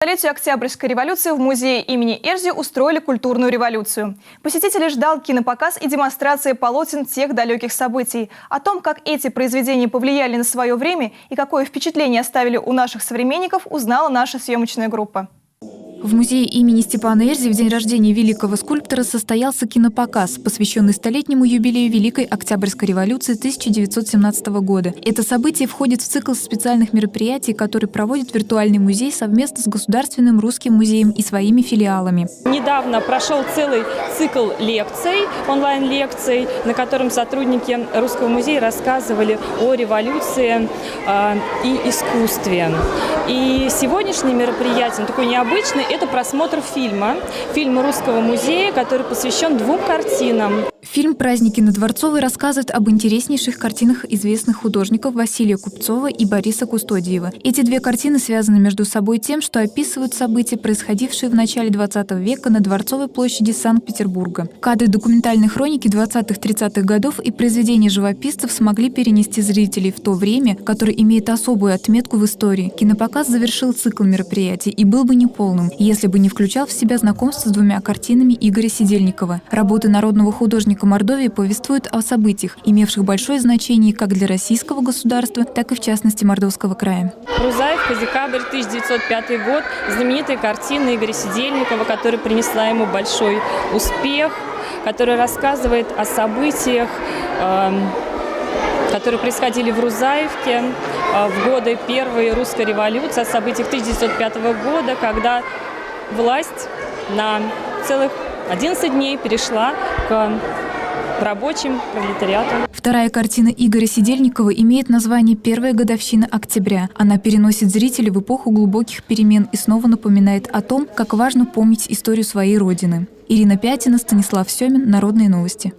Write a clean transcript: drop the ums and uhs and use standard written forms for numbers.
К столетию Октябрьской революции в музее имени Эрзи устроили культурную революцию. Посетителей ждал кинопоказ и демонстрация полотен тех далеких событий. О том, как эти произведения повлияли на свое время и какое впечатление оставили у наших современников, узнала наша съемочная группа. В музее имени Степана Эрзи в день рождения великого скульптора состоялся кинопоказ, посвященный столетнему юбилею Великой Октябрьской революции 1917 года. Это событие входит в цикл специальных мероприятий, который проводит виртуальный музей совместно с Государственным русским музеем и своими филиалами. Недавно прошел целый цикл лекций, онлайн-лекций, на котором сотрудники Русского музея рассказывали о революции и искусстве. И сегодняшнее мероприятие, такое необычное, это просмотр фильма Русского музея, который посвящен двум картинам. Фильм «Праздники на Дворцовой» рассказывает об интереснейших картинах известных художников Василия Купцова и Бориса Кустодиева. Эти две картины связаны между собой тем, что описывают события, происходившие в начале 20 века на Дворцовой площади Санкт-Петербурга. Кадры документальной хроники 20-30-х годов и произведения живописцев смогли перенести зрителей в то время, которое имеет особую отметку в истории. Кинопоказ завершил цикл мероприятий и был бы неполным, если бы не включал в себя знакомство с двумя картинами Игоря Сидельникова. Работы народного художника Мордовии повествуют о событиях, имевших большое значение как для российского государства, так и в частности Мордовского края. Рузаевка, декабрь 1905 год, знаменитая картина Игоря Сидельникова, которая принесла ему большой успех, которая рассказывает о событиях, которые происходили в Рузаевке в годы Первой русской революции, о событиях 1905 года, когда власть на целых 11 дней перешла к рабочим, пролетариату. Вторая картина Игоря Сидельникова имеет название «Первая годовщина октября». Она переносит зрителей в эпоху глубоких перемен и снова напоминает о том, как важно помнить историю своей родины. Ирина Пятина, Станислав Семин, Народные новости.